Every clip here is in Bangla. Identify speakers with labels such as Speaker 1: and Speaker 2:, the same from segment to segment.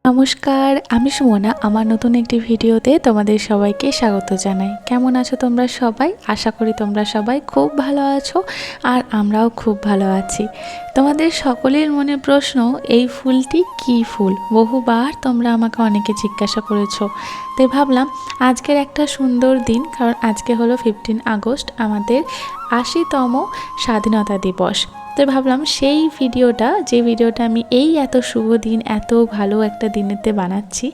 Speaker 1: নমস্কার, আমি সুমনা। আমার নতুন একটি ভিডিওতে তোমাদের সবাইকে স্বাগত জানাই। কেমন আছো তোমরা সবাই? আশা করি তোমরা সবাই খুব ভালো আছো, আর আমরাও খুব ভালো আছি। তোমাদের সকলের মনে প্রশ্ন, এই ফুলটি কী ফুল? বহুবার তোমরা আমাকে অনেকে জিজ্ঞাসা করেছো। তাই ভাবলাম আজকের একটা সুন্দর দিন, কারণ আজকে হলো 15 আগস্ট, আমাদের ৮০তম স্বাধীনতা দিবস। তো ভাবলাম সেই ভিডিওটা আমি এত শুভ দিন, এত ভালো একটা দিনেতে বানাচ্ছি,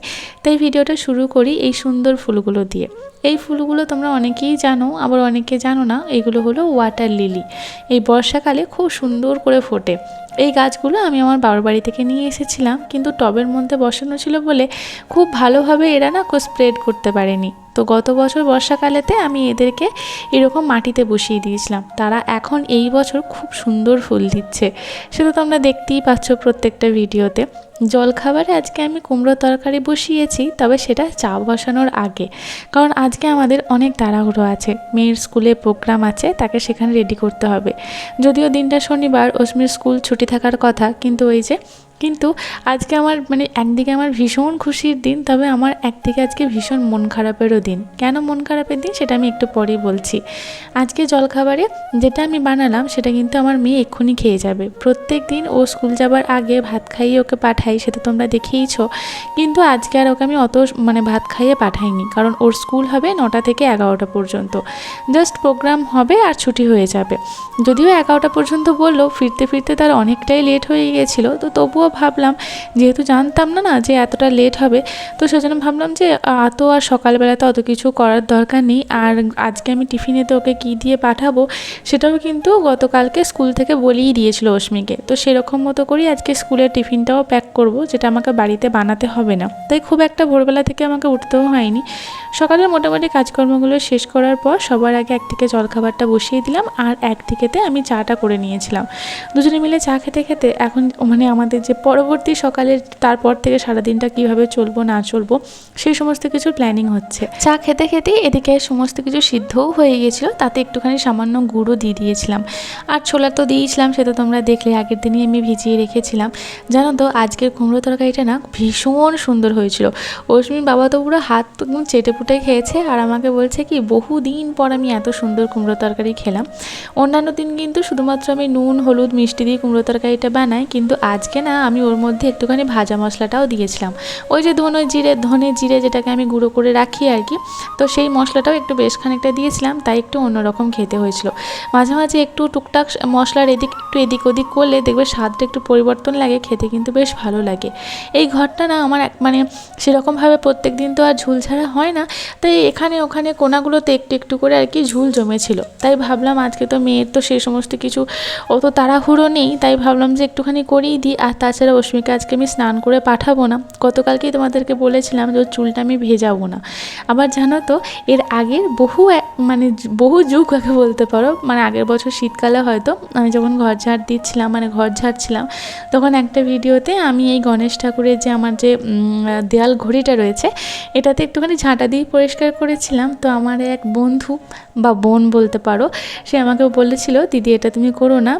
Speaker 1: তাই ভিডিওটা শুরু করি এই সুন্দর ফুলগুলো দিয়ে। এই ফুলগুলো তোমরা অনেকেই জানো, আবার অনেকে জানো না। এগুলো হলো ওয়াটার লিলি। এই বর্ষাকালে খুব সুন্দর করে ফোটে। এই গাছগুলো আমি আমার বাবার বাড়ি থেকে নিয়ে এসেছিলাম, কিন্তু টবের মধ্যে বসানো ছিল বলে খুব ভালোভাবে এরা না স্প্রেড করতে পারেনি। তো গত বছর বর্ষাকালেতে আমি এদেরকে এরকম মাটিতে বসিয়ে দিয়েছিলাম। তারা এখন এই বছর খুব সুন্দর ফুল দিচ্ছে, সেটা তোমরা দেখতেই পাচ্ছ প্রত্যেকটা ভিডিওতে। জলখাবারে আজকে আমি কুমড়ো তরকারি বসিয়েছি, তবে সেটা চা বসানোর আগে, কারণ আজকে আমাদের অনেক তাড়াহুড়ো আছে। মেয়ের স্কুলে প্রোগ্রাম আছে, তাকে সেখানে রেডি করতে হবে। যদিও দিনটা শনিবার, অস্মির স্কুল ছুটি থাকার কথা, কিন্তু আজকে আমার একদিকে আমার ভীষণ খুশির দিন, তবে আমার একদিকে আজকে ভীষণ মন খারাপেরও দিন। কেন মন খারাপের দিন সেটা আমি একটু পরেই বলছি। আজকে জলখাবারে যেটা আমি বানালাম সেটা কিন্তু আমার মেয়ে এক্ষুনি খেয়ে যাবে। প্রত্যেক দিন ও স্কুল যাবার আগে ভাত খাইয়ে ওকে পাঠাই, সেটা তোমরা দেখেইছো। কিন্তু আজকে আর ওকে আমি অত ভাত খাইয়ে পাঠাইনি, কারণ ওর স্কুল হবে 9টা থেকে 11টা পর্যন্ত। জাস্ট প্রোগ্রাম হবে আর ছুটি হয়ে যাবে। যদিও 11টা পর্যন্ত বললো, ফিরতে ফিরতে তার অনেকটাই লেট হয়ে গিয়েছিল। তো তবুও ভাবলাম, যেহেতু জানতাম না যে এতটা লেট হবে, তো সেজন্য ভাবলাম যে আর সকালবেলাতে অত কিছু করার দরকার নেই। আর আজকে আমি টিফিনেতে ওকে কী দিয়ে পাঠাবো সেটাও কিন্তু গতকালকে স্কুল থেকে বলেই দিয়েছিল অস্মিকে। তো সেরকম মতো করেই আজকে স্কুলের টিফিনটাও প্যাক করব, যেটা আমাকে বাড়িতে বানাতে হবে না। তাই খুব একটা ভোরবেলা থেকে আমাকে উঠতেও হয়নি। সকালের মোটামুটি কাজকর্মগুলো শেষ করার পর সবার আগে একদিকে জলখাবারটা বসিয়ে দিলাম, আর একদিকেতে আমি চাটা করে নিয়েছিলাম। দুজনে মিলে চা খেতে খেতে এখন আমাদের যে পরবর্তী সকালের, তারপর থেকে সারাদিনটা কীভাবে চলবো না চলবো সেই সমস্ত কিছু প্ল্যানিং হচ্ছে। চা খেতে খেতেই এদিকে সমস্ত কিছু সিদ্ধও হয়ে গিয়েছিল, তাতে একটুখানি সামান্য গুঁড়ো দিয়ে দিয়েছিলাম। আর ছোলা তো দিয়েছিলাম, সেটা তোমরা দেখলে, আগের দিনই আমি ভিজিয়ে রেখেছিলাম। জানো তো আজকের কুমড়ো তরকারিটা না ভীষণ সুন্দর হয়েছিল। অশ্মির বাবা তো পুরো হাত চেটে পুটে খেয়েছে, আর আমাকে বলছে কি বহুদিন পর আমি এত সুন্দর কুমড়ো তরকারি খেলাম। অন্যান্য দিন কিন্তু শুধুমাত্র আমি নুন হলুদ মিষ্টি দিয়ে কুমড়ো তরকারিটা বানাই, কিন্তু আজকে না আমি ওর মধ্যে একটুখানি ভাজা মশলাটাও দিয়েছিলাম। ওই যে ধনে জিরে যেটাকে আমি গুঁড়ো করে রাখি আর কি, তো সেই মশলাটাও একটু বেশ খানিকটা দিয়েছিলাম, তাই একটু অন্যরকম খেতে হয়েছিল। মাঝে মাঝে একটু টুকটাক মশলার এদিক ওদিক করলে দেখবে স্বাদটা একটু পরিবর্তন লাগে, খেতে কিন্তু বেশ ভালো লাগে। এই ঘরটা না আমার সেরকমভাবে প্রত্যেক দিন তো আর ঝুল ছাড়া হয় না, তাই এখানে ওখানে কোনাগুলোতে একটু একটু করে আর কি ঝুল জমেছিল। তাই ভাবলাম আজকে তো মেয়ের তো সেই সমস্ত কিছু অত তাড়াহুড়ো নেই, তাই ভাবলাম যে একটুখানি করেই দিই। আর তাছাড়া অস্মিকে আজকে আমি স্নান করে পাঠাবো না। গতকালকেই তোমাদেরকে বলেছিলাম যে ওর চুলটা আমি ভেজাবো না। আবার জানো তো এর আগের বহু যুগ আগে বলতে পারো, আগের বছর শীতকালে হয়তো আমি যখন ঘর ঝাড়ছিলাম, তখন একটা ভিডিওতে আমি এই গণেশ ঠাকুরের যে আমার যে দেয়াল ঘড়িটা রয়েছে, এটাতে একটুখানি ঝাঁটা দিয়ে পরিষ্কার করেছিলাম। তো আমার এক বন্ধু বা বোন বলতে পারো, সে আমাকে বলেছিল, দিদি এটা তুমি করো না।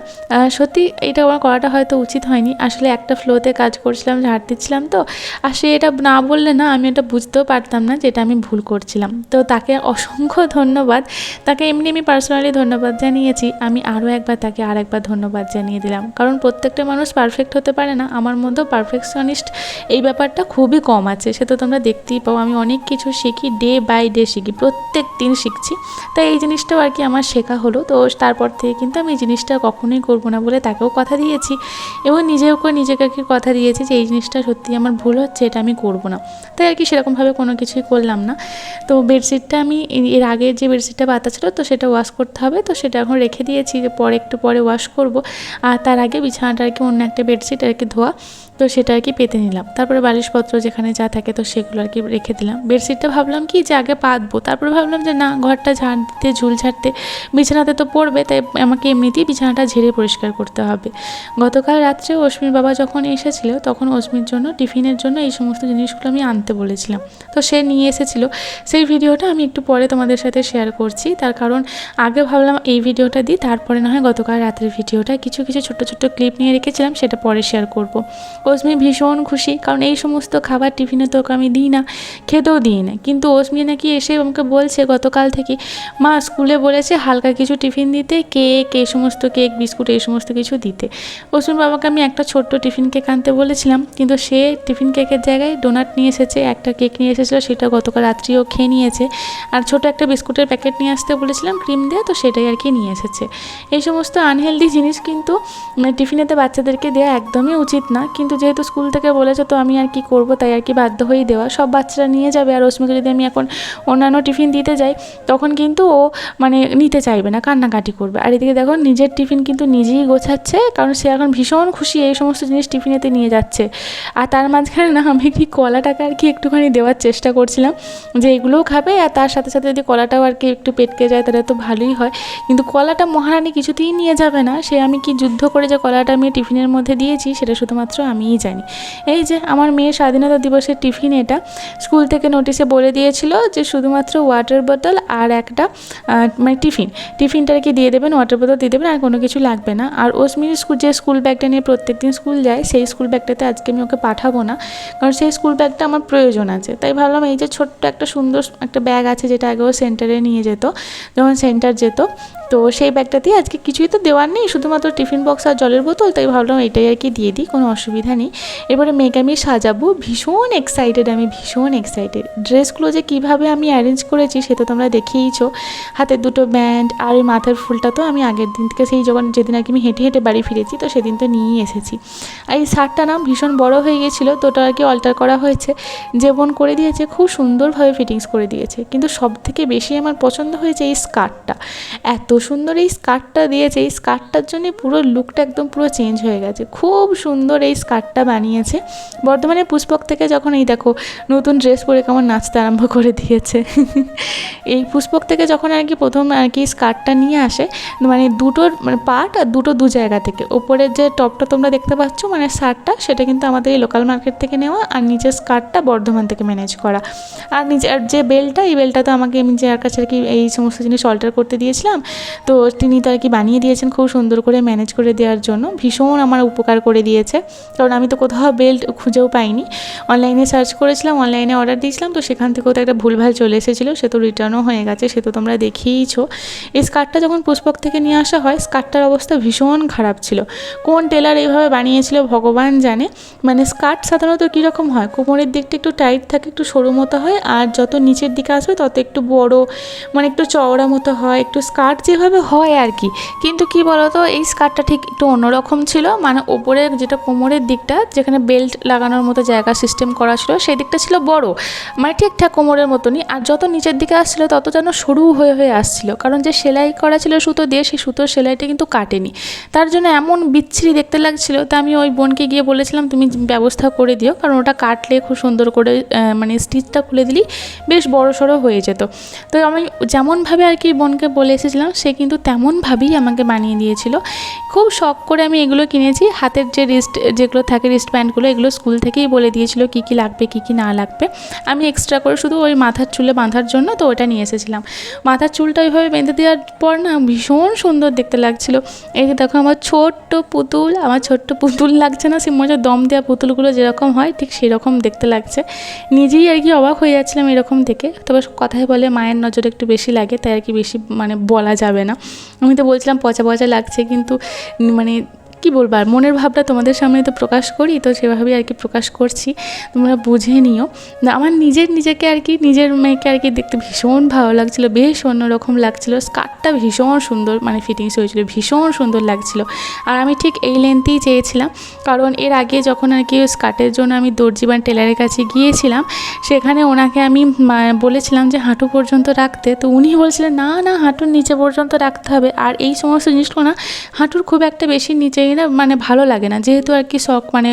Speaker 1: সত্যি এটা আমার করাটা হয়তো উচিত হয়নি। আসলে একটা ফ্লোতে কাজ করছিলাম, ঝাড় দিচ্ছিলাম, তো আর সে এটা না বললে না আমি এটা বুঝতেও পারতাম না যে এটা আমি ভুল করছিলাম। তো তাকে অসংখ্য ধন্যবাদ। তাকে এমনি আমি পার্সোনালি ধন্যবাদ জানিয়েছি, আমি আরও একবার তাকে আরেকবার ধন্যবাদ জানিয়ে দিলাম, কারণ প্রত্যেকটা মানুষ পারফেক্ট হতে পারে না। আমার মধ্যেও পারফেকশনিস্ট এই ব্যাপারটা খুবই কম আছে, সে তো তোমরা দেখতেই পাও। আমি অনেক কিছু শিখি, ডে বাই ডে শিখি, প্রত্যেক দিন শিখছি। তাই এই জিনিসটাও আর কি আমার শেখা হলো। তো তারপর থেকে কিন্তু আমি এই জিনিসটা কখনোই করবো না বলে তাকেও কথা দিয়েছি, এবং নিজেকে আর কি কথা দিয়েছি যে এই জিনিসটা সত্যি আমার ভুল হচ্ছে, এটা আমি করবো না। তাই আর কি সেরকমভাবে কোনো কিছুই করলাম না। তো বেডশিটটা আমি এর আগের যে বেডশিটটা পাতা ছিল, তো সেটা ওয়াশ করতে হবে, তো সেটা এখন রেখে দিয়েছি যে একটু পরে ওয়াশ করব। আর তার আগে বিছানাটা আর কি অন্য একটা বেডশিট আর কি ধোয়া, তো সেটা আর কি পেতে নিলাম। তারপরে বালিশপত্র যেখানে যা থাকে তো সেগুলো আর কি রেখে দিলাম। বেডশিটটা ভাবলাম কি যে আগে পাতবো, তারপরে ভাবলাম যে না, ঘরটা ঝাড় দিতে ঝুল ঝাড়তে বিছানাতে তো পড়বে, তাই আমাকে এমনিতেই বিছানাটা ঝেড়ে পরিষ্কার করতে হবে। গতকাল রাত্রে অস্মির বাবা যখন এসেছিল, তখন অস্মির জন্য টিফিনের জন্য এই সমস্ত জিনিসগুলো আমি আনতে বলেছিলাম, তো সে নিয়ে এসেছিলো। সেই ভিডিওটা আমি একটু পরে তোমাদের সাথে শেয়ার করছি, তার কারণ আগে ভাবলাম এই ভিডিওটা দিই, তারপরে না হয় গতকাল রাত্রের ভিডিওটা কিছু ছোট ছোট ক্লিপ নিয়ে রেখেছিলাম, সেটা পরে শেয়ার করব। অস্মি ভীষণ খুশি, কারণ এই সমস্ত খাবার টিফিনে তো ওকে আমি দিই না, খেতেও দিই না। কিন্তু অস্মি নাকি এসে আমাকে বলছে গতকাল থেকে, মা স্কুলে বলেছে হালকা কিছু টিফিন দিতে, কেক, এই সমস্ত কেক বিস্কুট এই সমস্ত কিছু দিতে। অস্মির বাবাকে আমি একটা ছোট্ট টিফিন কেক আনতে বলেছিলাম, কিন্তু সে টিফিন কেকের জায়গায় ডোনাট নিয়ে এসেছে, একটা কেক নিয়ে এসেছিলো, সেটা গতকাল রাত্রিও খেয়ে নিয়েছে। আর ছোটো একটা বিস্কুটের প্যাকেট নিয়ে আসতে বলেছিলাম ক্রিম দিয়ে, তো সেটাই আর কি নিয়ে এসেছে। এই সমস্ত আনহেলদি জিনিস কিন্তু টিফিনেতে বাচ্চাদেরকে দেওয়া একদমই উচিত না, কিন্তু যেহেতু স্কুল থেকে বলেছে তো আমি আর কি করব, তাই আর কি বাধ্য হয়েই দেওয়া। সব বাচ্চারা নিয়ে যাবে, আর অস্মিকে যদি আমি এখন অন্যান্য টিফিন দিতে যাই তখন কিন্তু ও মানে নিতে চাইবে না, কান্নাকাটি করবে। আর এদিকে দেখো নিজের টিফিন কিন্তু নিজেই গোছাচ্ছে, কারণ সে এখন ভীষণ খুশি এই সমস্ত জিনিস টিফিনেতে নিয়ে যাচ্ছে। আর তার মাঝখানে না আমি কি কলাটাকে আর কি একটুখানি দেওয়ার চেষ্টা করছিলাম যে এগুলোও খাবে, আর তার সাথে সাথে যদি কলাটাও আর কি একটু পেটকে যায় তাহলে তো ভালোই হয়। কিন্তু কলাটা মহারানী কিছুতেই নিয়ে যাবে না, সে আমি কি যুদ্ধ করে যে কলাটা আমি টিফিনের মধ্যে দিয়েছি সেটা শুধুমাত্র আমিই জানি। এই যে আমার মেয়ের স্বাধীনতা দিবসের টিফিন এটা, স্কুল থেকে নোটিশে বলে দিয়েছিল যে শুধুমাত্র ওয়াটার বোতল আর একটা মানে টিফিনটা আর কি দিয়ে দেবেন, ওয়াটার বোতল দিয়ে দেবেন, আর কোনো কিছু লাগবে না। আর অস্মির যে স্কুল ব্যাগটা নিয়ে প্রত্যেকদিন স্কুল যায়, সেই স্কুল ব্যাগটাতে আজকে আমি ওকে পাঠাবো না, কারণ সেই স্কুল ব্যাগটা আমার প্রয়োজন আছে। তাই ভাবলাম এই যে ছোট্ট একটা সুন্দর একটা ব্যাগ আছে, যেটা আগেও সেন্টারে নিয়ে যেত যখন সেন্টার যেত, তো সেই ব্যাগটাতেই আজকে কিছুই তো দেওয়ার নেই, শুধুমাত্র টিফিন বক্স আর জলের বোতল, তাই ভাবলাম এটাই আর কি দিয়ে দিই, কোনো অসুবিধা নেই। এবারে মেয়েকে আমি সাজাবো, ভীষণ এক্সাইটেড, আমি ভীষণ এক্সাইটেড। ড্রেসগুলো যে কীভাবে আমি অ্যারেঞ্জ করেছি সে তো তোমরা দেখেইছো, হাতের দুটো ব্যান্ড আর ওই মাথার ফুলটা তো আমি আগের দিন থেকে সেই যেদিন আর কি আমি হেঁটে হেঁটে বাড়ি ফিরেছি তো সেদিন তো নিয়েই এসেছি। আর এই শার্টটা না ভীষণ বড় হয়ে গেছিলো, তো ওটা আর কি অল্টার করা হয়েছে, যে বোন করে দিয়েছে খুব সুন্দরভাবে ফিটিংস করে দিয়েছে। কিন্তু সব থেকে বেশি আমার পছন্দ হয়েছে এই স্কার্টটা, এত সুন্দর এই স্কার্টটা দিয়েছে, এই স্কার্টটার জন্য পুরো লুকটা একদম পুরো চেঞ্জ হয়ে গেছে। খুব সুন্দর এই স্কার্টটা বানিয়েছে। বর্ধমানে পুষ্পক থেকে যখন এই দেখো নতুন ড্রেস পরে কেমন নাচতে আরম্ভ করে দিয়েছে এই পুষ্পক থেকে যখন আর কি প্রথম আর কি স্কার্টটা নিয়ে আসে, মানে দুটোর মানে পার্ট আর দু জায়গা থেকে, ওপরের যে টপটা তোমরা দেখতে পাচ্ছ মানে শার্টটা, সেটা কিন্তু আমাদের এই লোকাল মার্কেট থেকে নেওয়া, আর নিচের স্কার্টটা বর্ধমান থেকে ম্যানেজ করা। আর নিচের যে বেল্টটা, এই বেল্টটা তো আমাকে আমি যার কাছে আর কি এই সমস্ত জিনিস অল্টার করতে দিয়েছিলাম, তো তিনি তো আর কি বানিয়ে দিয়েছেন খুব সুন্দর করে ম্যানেজ করে দেওয়ার জন্য, ভীষণ আমার উপকার করে দিয়েছে। কারণ আমি তো কোথাও বেল্ট খুঁজেও পাইনি, অনলাইনে সার্চ করেছিলাম, অনলাইনে অর্ডার দিয়েছিলাম, তো সেখান থেকেও তো একটা ভুলভাল চলে এসেছিলো, সে তো রিটার্নও হয়ে গেছে, সে তো তোমরা দেখিয়েইছো। এই স্কার্টটা যখন পুষ্পক থেকে নিয়ে আসা হয়, স্কার্টটার অবস্থা ভীষণ খারাপ ছিল। কোন টেলার এইভাবে বানিয়েছিল ভগবান জানে। মানে স্কার্ট সাধারণত কীরকম হয়, কোমরের দিকটা একটু টাইট থাকে, একটু সরু মতো হয়, আর যত নিচের দিকে আসবে তত একটু বড় মানে একটু চওড়া মতো হয়, একটু স্কার্ট যেভাবে হয় আর কি। কিন্তু কি বলতো, এই স্কার্টটা ঠিক একটু অন্যরকম ছিল, মানে ওপরে যেটা কোমরের দিকটা যেখানে বেল্ট লাগানোর মতো জায়গা সিস্টেম করা ছিল সেই দিকটা ছিল বড়, মানে ঠিকঠাক কোমরের মতনই, আর যত নিচের দিকে আসছিলো তত যেন সরু হয়ে হয়ে আসছিলো, কারণ যে সেলাই করা ছিল সুতো দিয়ে, সেই সুতোর সেলাইটা কিন্তু কাটেনি, তার জন্য এমন বিচ্ছিরি দেখতে লাগছিল। তা আমি ওই বোনকে গিয়ে বলেছিলাম তুমি ব্যবস্থা করে দিও, কারণ ওটা কাটলে খুব সুন্দর করে মানে স্টিচটা খুলে দিলেই বেশ বড় সড়ো হয়ে যেত। তো আমি যেমনভাবে আর কি বোনকে বলে এসেছিলাম, সে কিন্তু তেমনভাবেই আমাকে বানিয়ে দিয়েছিল। খুব শখ করে আমি এগুলো কিনেছি, হাতের যে যেগুলো থাকে রিস্ট ব্যান্ডগুলো, এগুলো স্কুল থেকেই বলে দিয়েছিল কী কী লাগবে কী কী না লাগবে। আমি এক্সট্রা করে শুধু ওই মাথার চুলে বাঁধার জন্য তো ওটা নিয়ে এসেছিলাম। মাথার চুলটা ওইভাবে বেঁধে দেওয়ার পর না ভীষণ সুন্দর দেখতে লাগছিল। এই যে দেখো আমার ছোট্ট পুতুল, আমার ছোট্ট পুতুল লাগছে না, সে মজা দম দেওয়া পুতুলগুলো যেরকম হয় ঠিক সেরকম দেখতে লাগছে। নিজেই আর কি অবাক হয়ে যাচ্ছিলাম এরকম দেখে। তবে কথায় বলে মায়ের নজর একটু বেশি লাগে, তাই আর কি বেশি মানে বলা যাবে না। আমি তো বলছিলাম পচা পচা লাগছে, কিন্তু মানে কী বলবো, আর মনের ভাবটা তোমাদের সামনে তো প্রকাশ করি, তো সেভাবেই আর কি প্রকাশ করছি, তোমরা বুঝে নিও। আমার নিজেকে আর কি নিজের মেয়েকে আর কি দেখতে ভীষণ ভালো লাগছিলো, বেশ অন্যরকম লাগছিলো। স্কার্টটা ভীষণ সুন্দর মানে ফিটিংস হয়েছিলো, ভীষণ সুন্দর লাগছিলো। আর আমি ঠিক এই লেন্থেই চেয়েছিলাম, কারণ এর আগে যখন আর কি স্কার্টের জন্য আমি দর্জি বা টেলারের কাছে গিয়েছিলাম, সেখানে ওনাকে আমি বলেছিলাম যে হাঁটু পর্যন্ত রাখতে, তো উনি বলছিলেন না না হাঁটুর নিচে পর্যন্ত রাখতে হবে। আর এই সমস্ত জিনিসগুলো না হাঁটুর খুব একটা বেশি নিচে না মানে ভালো লাগে না, যেহেতু আর কি শখ মানে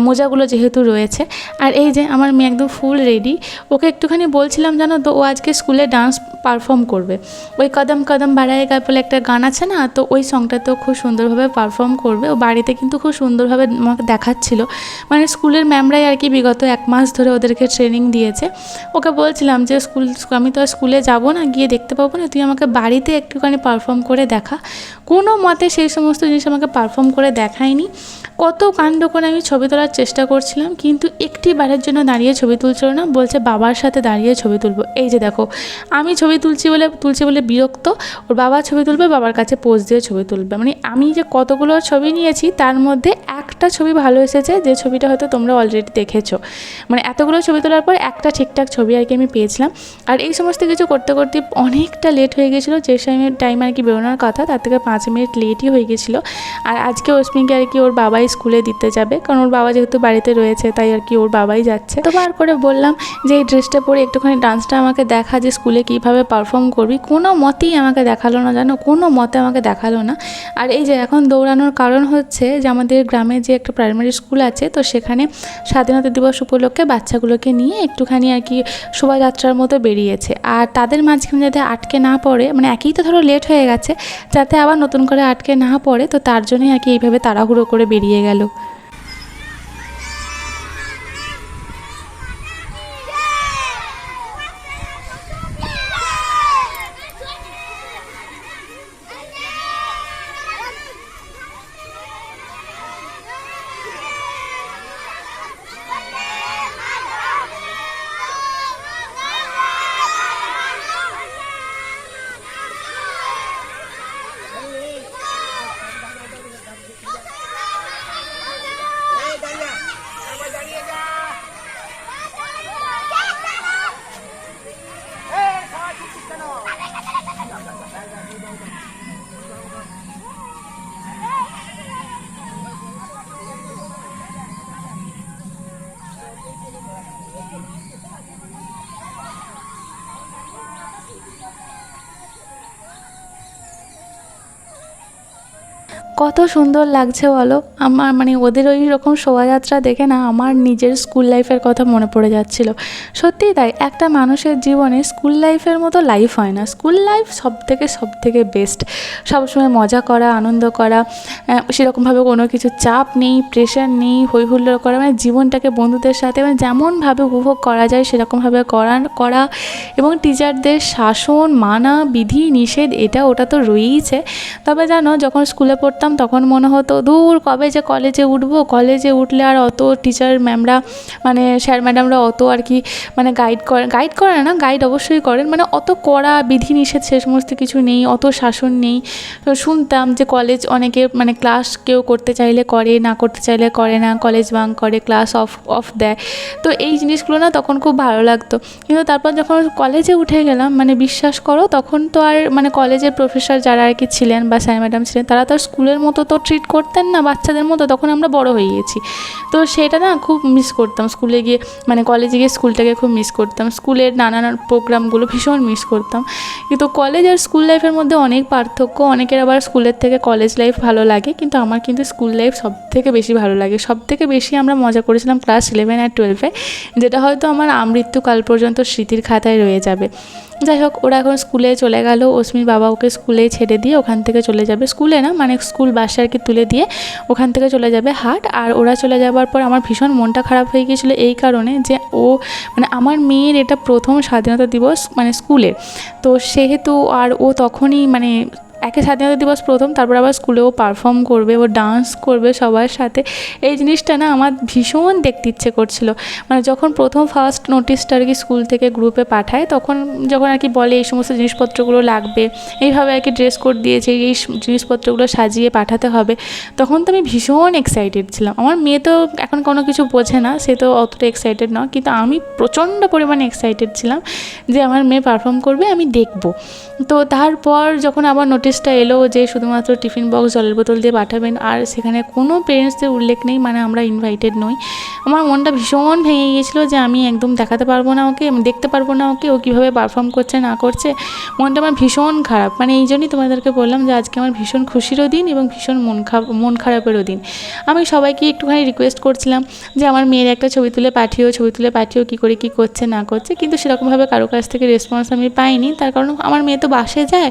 Speaker 1: মোজাগুলো যেহেতু রয়েছে। আর এই যে আমার মেয়ে একদম ফুল রেডি, ওকে একটুখানি বলছিলাম জানো তো, ও আজকে স্কুলে ডান্স পারফর্ম করবে, ওই কদম কদম বাড়ায়েগা বলে একটা গান আছে না, তো ওই সংটাতেও খুব সুন্দরভাবে পারফর্ম করবে। ও বাড়িতে কিন্তু খুব সুন্দরভাবে আমাকে দেখাচ্ছিল, মানে স্কুলের ম্যামরাই আর কি বিগত 1 মাস ধরে ওদেরকে ট্রেনিং দিয়েছে। ওকে বলছিলাম যে আমি তো আর স্কুলে যাবো না, গিয়ে দেখতে পাবো না, তুই আমাকে বাড়িতে একটুখানি পারফর্ম করে দেখা। কোনো মতে সেই সমস্ত জিনিস আমাকে পারফর্ম পারফর্ম করে দেখায়নি। কত কাণ্ড করে আমি ছবি তোলার চেষ্টা করছিলাম, কিন্তু একটি বারের জন্য দাঁড়িয়ে ছবি তুলছিল না, বলছে বাবার সাথে দাঁড়িয়ে ছবি তুলবো। এই যে দেখো, আমি ছবি তুলছি বলে বিরক্ত, ওর বাবা ছবি তুলবে, বাবার কাছে পোজ দিয়ে ছবি তুলবে। মানে আমি যে কতগুলো ছবি নিয়েছি তার মধ্যে একটা ছবি ভালো এসেছে, যে ছবিটা হয়তো তোমরা অলরেডি দেখেছো। মানে এতগুলো ছবি তোলার পর একটা ঠিকঠাক ছবি আর কি আমি পেয়েছিলাম। আর এই সমস্ত কিছু করতে করতে অনেকটা লেট হয়ে গেছিলো, যে টাইম আর কি বেরোনোর কথা তার থেকে 5 মিনিট লেটই হয়ে গেছিলো। আর আজকে অস্মিকে আর কি ওর বাবাই স্কুলে দিতে যাবে, কারণ ওর বাবা যেহেতু বাড়িতে রয়েছে তাই আর কি ওর বাবাই যাচ্ছে। তো বার করে বললাম যে এই ড্রেসটা পরে একটুখানি ডান্সটা আমাকে দেখা, যে স্কুলে কীভাবে পারফর্ম করবি। কোনো মতেই আমাকে দেখালো না, জানো, কোনো মতে আমাকে দেখালো না। আর এই যে এখন দৌড়ানোর কারণ হচ্ছে যে আমাদের গ্রামে যে একটা প্রাইমারি স্কুল আছে, তো সেখানে স্বাধীনতা দিবস উপলক্ষে বাচ্চাগুলোকে নিয়ে একটুখানি আর কি শোভাযাত্রার মতো বেরিয়েছে। আর তাদের মাঝখানে যাতে আটকে না পড়ে, মানে একই তো ধরো লেট হয়ে গেছে, যাতে আবার নতুন করে আটকে না পড়ে, তো তার জন্যই আর কি এইভাবে তাড়াহুড়ো করে বেরিয়ে গেল। কত সুন্দর লাগছে বলো। আমার মানে ওদের ওই রকম শোভাযাত্রা দেখে না আমার নিজের স্কুল লাইফের কথা মনে পড়ে যাচ্ছিলো। সত্যিই তাই, একটা মানুষের জীবনে স্কুল লাইফের মতো লাইফ হয় না। স্কুল লাইফ সব থেকে বেস্ট। সবসময় মজা করা, আনন্দ করা, সেরকমভাবে কোনো কিছু চাপ নেই, প্রেশার নেই, হই হুল্লোড় করা, মানে জীবনটাকে বন্ধুদের সাথে মানে যেমনভাবে উপভোগ করা যায় সেরকমভাবে করা এবং টিচারদের শাসন মানা, বিধি নিষেধ এটা ওটা তো রয়েইছে। তবে জানো, যখন স্কুলে পড়তাম তখন মনে হতো দূর কবে যে কলেজে উঠবো, কলেজে উঠলে আর অত টিচার ম্যামরা মানে স্যার ম্যাডামরা অত আর কি মানে গাইড করে না, গাইড অবশ্যই করেন, মানে অত কড়া বিধিনিষেধ সে সমস্ত কিছু নেই, অত শাসন নেই। তো শুনতাম যে কলেজ অনেকে মানে ক্লাস কেউ করতে চাইলে করে, না করতে চাইলে করে না, কলেজ বাঙ্ক করে, ক্লাস অফ দেয়। তো এই জিনিসগুলো না তখন খুব ভালো লাগতো। কিন্তু তারপর যখন কলেজে উঠে গেলাম, মানে বিশ্বাস করো তখন তো আর মানে কলেজের প্রফেসর যারা আর কি ছিলেন বা স্যার ম্যাডাম ছিলেন তারা তো আর স্কুলের মতো তো ট্রিট করতেন না বাচ্চাদের মতো, তখন আমরা বড় হয়ে গেছি। তো সেটা না খুব মিস করতাম স্কুলে গিয়ে, মানে কলেজে গিয়ে স্কুলটাকে খুব মিস করতাম, স্কুলের নানান প্রোগ্রামগুলো ভীষণ মিস করতাম। কিন্তু কলেজ আর স্কুল লাইফের মধ্যে অনেক পার্থক্য। অনেকের আবার স্কুলের থেকে কলেজ লাইফ ভালো লাগে, কিন্তু আমার কিন্তু স্কুল লাইফ সবথেকে বেশি ভালো লাগে। সবথেকে বেশি আমরা মজা করেছিলাম ক্লাস 11 আর 12-এ, যেটা হয়তো আমার আমৃত্যুকাল পর্যন্ত স্মৃতির খাতায় রয়ে যাবে। যাই হোক, ওরা এখন স্কুলে চলে গেল। অস্মির বাবা ওকে স্কুলে ছেড়ে দিয়ে ওখান থেকে চলে যাবে, স্কুলে না মানে স্কুল বাসে আর কি তুলে দিয়ে ওখান থেকে চলে যাবে হাট। আর ওরা চলে যাবার পর আমার ভীষণ মনটা খারাপ হয়ে গিয়েছিলো এই কারণে যে ও মানে আমার মেয়ের এটা প্রথম স্বাধীনতা দিবস মানে স্কুলের, তো সেহেতু আর ও তখনই মানে একে স্বাধীনতা দিবস প্রথম, তারপর আবার স্কুলেও পারফর্ম করবে, ও ডান্স করবে সবার সাথে। এই জিনিসটা না আমার ভীষণ দেখতে ইচ্ছে করছিল। মানে যখন প্রথম ফার্স্ট নোটিশটা আর কি স্কুল থেকে গ্রুপে পাঠায়, তখন যখন আর কি বলে এই সমস্ত জিনিসপত্রগুলো লাগবে, এইভাবে আর কি ড্রেস কোড দিয়েছে, এই জিনিসপত্রগুলো সাজিয়ে পাঠাতে হবে, তখন তো আমি ভীষণ এক্সাইটেড ছিলাম। আমার মেয়ে তো এখন কোনো কিছু বোঝে না, সে তো অতটা এক্সাইটেড নয়, কিন্তু আমি প্রচণ্ড পরিমাণে এক্সাইটেড ছিলাম যে আমার মেয়ে পারফর্ম করবে, আমি দেখব। তো তারপর যখন আবার নোটিশটা এলো যে শুধুমাত্র টিফিন বক্স জলের বোতল দিয়ে পাঠাবেন, আর সেখানে কোনো পেরেন্টসদের উল্লেখ নেই, মানে আমরা ইনভাইটেড নই, আমার মনটা ভীষণ ভেঙে গিয়েছিলো যে আমি একদম দেখাতে পারবো না ওকে, আমি দেখতে পারবো না ওকে, ও কীভাবে পারফর্ম করছে না করছে। মনটা আমার ভীষণ খারাপ। মানে এই জন্যই তোমাদেরকে বললাম যে আজকে আমার ভীষণ খুশিরও দিন এবং ভীষণ মন খারাপেরও দিন। আমি সবাইকে একটুখানি রিকোয়েস্ট করছিলাম যে আমার মেয়ের একটা ছবি তুলে পাঠিও কী করে কী করছে না করছে, কিন্তু সেরকমভাবে কারো কাছ থেকে রেসপন্স আমি পাইনি। তার কারণ আমার মেয়ে তো বাসে যায়,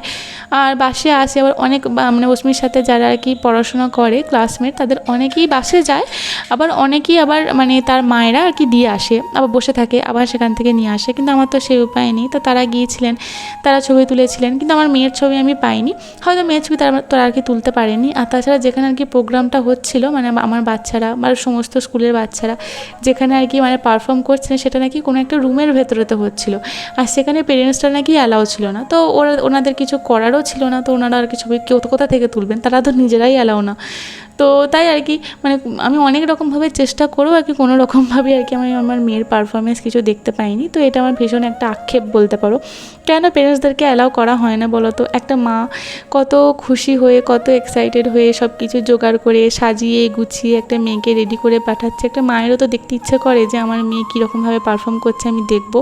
Speaker 1: আর বাসে আসে, আবার অনেক মানে অস্মির সাথে যারা আর কি পড়াশোনা করে ক্লাসমেট তাদের অনেকেই বাসে যায়, আবার অনেকেই আবার মানে তার মায়েরা আর কি দিয়ে আসে, আবার বসে থাকে আবার সেখান থেকে নিয়ে আসে। কিন্তু আমার তো সেই উপায় নেই, তো তারা গিয়েছিলেন, তারা ছবি তুলেছিলেন, কিন্তু আমার মেয়ের ছবি আমি পাইনি, হয়তো মেয়ের ছবি তারা আর কি তুলতে পারেনি। আর তাছাড়া যেখানে আর কি প্রোগ্রামটা হচ্ছিল মানে আমার বাচ্চারা বা সমস্ত স্কুলের বাচ্চারা যেখানে আর কি মানে পারফর্ম করছিলেন সেটা নাকি কোনো একটা রুমের ভেতরেতে হচ্ছিলো, আর সেখানে পেরেন্টসরা নাকি অ্যালাউ ছিল না, তো ওনাদের কিছু করারও ছিল না, তো ওনারা আর কি ছবি কেউ তো কোথা থেকে তুলবেন, তারা তো নিজেরাই অ্যালাউ না। তো তাই আর কি মানে আমি অনেক রকমভাবে চেষ্টা করেও আর কি কোনো রকমভাবে আর কি আমি আমার মেয়ের পারফরমেন্স কিছু দেখতে পাইনি। তো এটা আমার ভীষণ একটা আক্ষেপ বলতে পারো। কেন পেরেন্টসদেরকে অ্যালাউ করা হয় না বলো তো? একটা মা কত খুশি হয়ে কত এক্সাইটেড হয়ে সব কিছু জোগাড় করে সাজিয়ে গুছিয়ে একটা মেয়েকে রেডি করে পাঠাচ্ছে, একটা মায়েরও তো দেখতে ইচ্ছে করে যে আমার মেয়ে কীরকমভাবে পারফর্ম করছে আমি দেখব।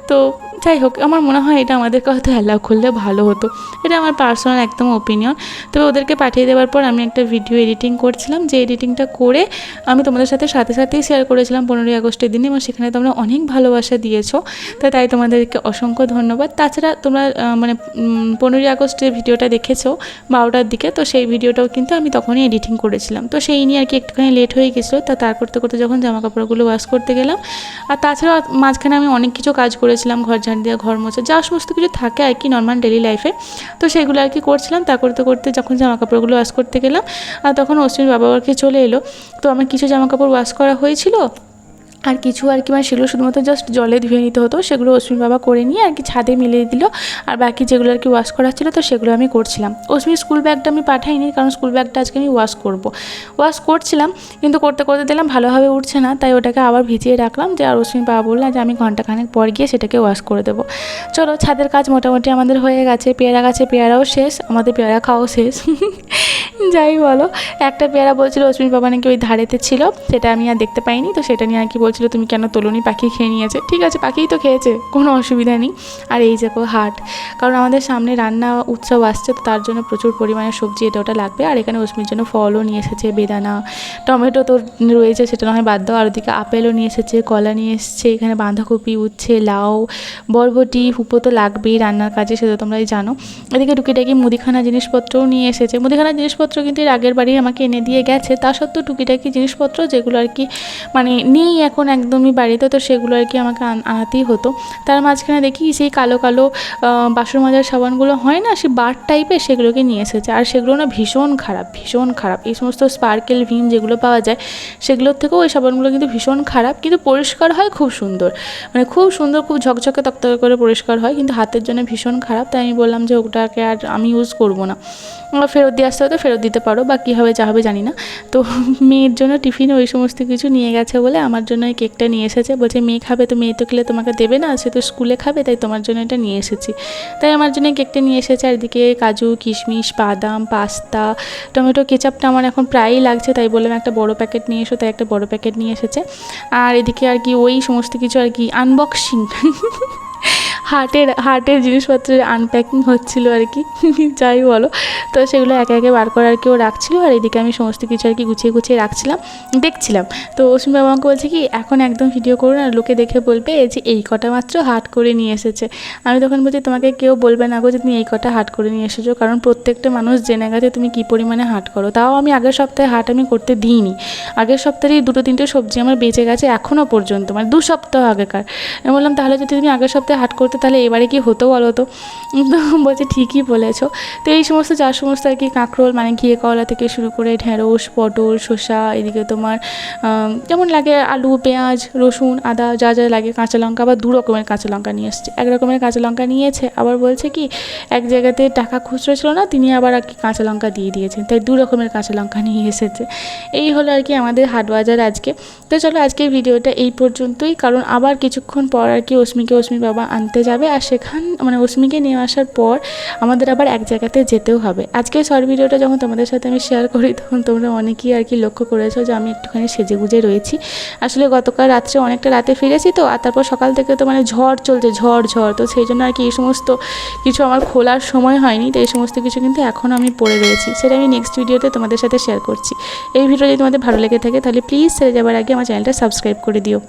Speaker 1: তো যাই হোক, আমার মনে হয় এটা আমাদেরকে হয়তো অ্যালাউ করলে ভালো হতো, এটা আমার পার্সোনাল একদম ওপিনিয়ন। তবে ওদেরকে পাঠিয়ে দেওয়ার পর আমি একটা ভিডিও এডিটিং করছিলাম, যে এডিটিংটা করে আমি তোমাদের সাথেই শেয়ার করেছিলাম 15ই আগস্টের দিনে, এবং সেখানে তোমরা অনেক ভালোবাসা দিয়েছো, তাই তোমাদেরকে অসংখ্য ধন্যবাদ। তাছাড়া তোমরা মানে 15ই আগস্টের ভিডিওটা দেখেছো 12টার দিকে, তো সেই ভিডিওটাও কিন্তু আমি তখনই এডিটিং করেছিলাম, তো সেই নিয়ে আর কি একটুখানি লেট হয়ে গেছিলো। তার করতে করতে যখন জামা কাপড়গুলো ওয়াশ করতে গেলাম, আর তাছাড়া মাঝখানে আমি অনেক কিছু কাজ করেছিলাম, ঘর ঝাড় দেওয়া, ঘর মোছা, যা সমস্ত কিছু থাকে আর কি নর্মাল ডেলি লাইফে, তো সেগুলো আর কি করছিলাম। তা করতে করতে যখন জামা কাপড়গুলো ওয়াশ করতে গেলাম, আর তখন অশ্বিনীর বাবা আর কি চলে এলো, তো আমার কিছু জামা কাপড় ওয়াশ করা হয়েছিল, আর কিছু আর কি মানে সেগুলো শুধুমাত্র জাস্ট জলে ধুয়ে নিতে হতো, সেগুলো অশ্বিন বাবা করে নিয়ে আর কি ছাদে মিলিয়ে দিল, আর বাকি যেগুলো আর কি ওয়াশ করা ছিল তো সেগুলো আমি করছিলাম। অশ্মির স্কুল ব্যাগটা আমি পাঠাইনি, কারণ স্কুল ব্যাগটা আজকে আমি ওয়াশ করছিলাম, কিন্তু করতে করতে দিলাম ভালোভাবে উঠছে না, তাই ওটাকে আবার ভিজিয়ে রাখলাম, যে আর অশ্বিন বাবা বললাম যে আমি ঘন্টাখানেক পর গিয়ে সেটাকে ওয়াশ করে দেবো। চলো, ছাদের কাজ মোটামুটি আমাদের হয়ে গেছে, পেয়ারা গাছে পেয়ারাও শেষ, আমাদের পেয়ারা খাওয়াও শেষ। যাই বলো, একটা পেয়ারা বলছিল অশ্বিন বাবা নাকি ওই ধারেতে ছিল, সেটা আমি আর দেখতে পাইনি, তো সেটা নিয়ে আর কি বলছিল তুমি কেন তোলোনি, পাখি খেয়ে নিয়েছে। ঠিক আছে, পাখিই তো খেয়েছে, কোনো অসুবিধা নেই। আর এই যে হাট, কারণ আমাদের সামনে রান্না উৎসব আসছে, তো তার জন্য প্রচুর পরিমাণে সবজি এটা ওটা লাগবে, আর এখানে অশ্মির জন্য ফলও নিয়ে এসেছে, বেদানা, টমেটো তো রয়েছে, সেটা না হয় বাদ দাও, আর ওদিকে আপেলও নিয়ে এসেছে, কলা নিয়ে এসেছে, এখানে বাঁধাকপি, উচ্ছে, লাউ, বরবটি, হুপো তো লাগবেই রান্নার কাজে, সেটা তোমরাই জানো। এদিকে টুকিটাকি মুদিখানা জিনিসপত্রও নিয়ে এসেছে, মুদিখানার জিনিসপত্র কিন্তু এর আগের বাড়ি আমাকে এনে দিয়ে গেছে, তা সত্ত্বেও টুকিটাকি জিনিসপত্র যেগুলো আর কি মানে নেই এখন একদমই বাড়িতে, তো সেগুলো আর কি আমাকে আনাতেই হতো। তার মাঝখানে দেখি সেই কালো কালো বাসন মাজার সাবানগুলো হয় না, সেই বার টাইপের, সেগুলোকে নিয়ে এসেছে, আর সেগুলো না ভীষণ খারাপ। এই সমস্ত স্পার্কেল ভিম যেগুলো পাওয়া যায় সেগুলোর থেকেও ওই সাবানগুলো কিন্তু ভীষণ খারাপ, কিন্তু পরিষ্কার হয় খুব সুন্দর, মানে খুব সুন্দর, খুব ঝকঝকে তকতকে করে পরিষ্কার হয়, কিন্তু হাতের জন্য ভীষণ খারাপ। তাই আমি বললাম যে ওটাকে আর আমি ইউজ করবো না, ফেরত দিয়ে আসতে হয়তো ফেরত দিতে পারো, বা কী হবে যা হবে জানি না। তো মেয়ের জন্য টিফিনে ওই সমস্ত কিছু নিয়ে গেছে বলে আমার জন্য এই কেকটা নিয়ে এসেছে, বলছে মেয়ে খাবে, তো মেয়ে তো খেলে তোমাকে দেবে না, সে তো স্কুলে খাবে, তাই তোমার জন্য এটা নিয়ে এসেছি। তাই আমার জন্য কেকটা নিয়ে এসেছে, আর এদিকে কাজু, কিশমিশ, বাদাম, পাস্তা, টমেটো কেচাপটা আমার এখন প্রায়ই লাগছে, তাই বললাম একটা বড় প্যাকেট নিয়ে এসো, তাই একটা বড় প্যাকেট নিয়ে এসেছে। আর এদিকে আর কি ওই সমস্ত কিছু আর কি আনবক্সিং হার্টের জিনিসপত্রের আনপ্যাকিং হচ্ছিলো আর কি, যাই বলো। তো সেগুলো একে একে বার করে আর কি ও রাখছিলো, আর এদিকে আমি সমস্ত কিছু আর কি গুছিয়ে রাখছিলাম, দেখছিলাম। তো অশ্বিন বাবা আমাকে বলছে কি এখন একদম ভিডিও করুন, আর লোকে দেখে বলবে যে এই কটা মাত্র হাট করে নিয়ে এসেছে। আমি তখন বলছি তোমাকে কেউ বলবে না গো যে তুমি এই কটা হাট করে নিয়ে এসেছো, কারণ প্রত্যেকটা মানুষ জেনে গেছে তুমি কী পরিমাণে হাট করো। তাও আমি আগের সপ্তাহে হাট আমি করতে দিইনি, আগের সপ্তাহেই 2-3টে সবজি আমার বেঁচে গেছে এখনও পর্যন্ত, মানে 2 সপ্তাহ আগেকার। আমি বললাম তাহলে যদি তুমি আগের সপ্তাহে হাট করতে তাহলে এবারে কি হতো বলো তো? তো বলছে ঠিকই বলেছো। তো এই সমস্ত যা সমস্ত আর কি কাঁকরোল মানে ঘিয়ে কলা থেকে শুরু করে ঢেঁড়স, পটল, শসা, এদিকে তোমার যেমন লাগে আলু, পেঁয়াজ, রসুন, আদা, যা লাগে, কাঁচা লঙ্কা, আবার 2 রকমের কাঁচা লঙ্কা নিয়ে এসছে। 1 রকমের কাঁচা লঙ্কা নিয়েছে, আবার বলছে কি এক জায়গাতে টাকা খুচরো ছিল না, তিনি আবার আর কি কাঁচা লঙ্কা দিয়ে দিয়েছেন, তাই 2 রকমের কাঁচা লঙ্কা নিয়ে এসেছে। এই হলো আর কি আমাদের হাট বাজার আজকে। তো চলো আজকের ভিডিওটা এই পর্যন্তই, কারণ আবার কিছুক্ষণ পর আর কি অশ্মির বাবা আনতে যাবে, আর মানে অশ্মিকে নিয়ে আসার পর আমাদের আবার এক জায়গাতে যেতেও হবে। আজকে শর্ট ভিডিওটা যখন তোমাদের সাথে আমি শেয়ার করি তখন তোমরা অনেকেই আর কি লক্ষ্য করেছো যে আমি একটুখানি সেজেগুজে রয়েছি। আসলে গতকাল রাত্রে অনেকটা রাতে ফিরেছি তো, আর তারপর সকাল থেকে তো মানে ঝড় চলছে, ঝড়, তো সেই জন্য আর কি এই সমস্ত কিছু আমার খোলার সময় হয়নি, তো এই সমস্ত কিছু কিন্তু এখনও আমি পরে রয়েছি, সেটা আমি নেক্সট ভিডিওতে তোমাদের সাথে শেয়ার করছি। এই ভিডিও যদি তোমাদের ভালো লেগে থাকে তাহলে প্লিজ সেরে যাবার আগে আমার চ্যানেলটা সাবস্ক্রাইব করে দিও।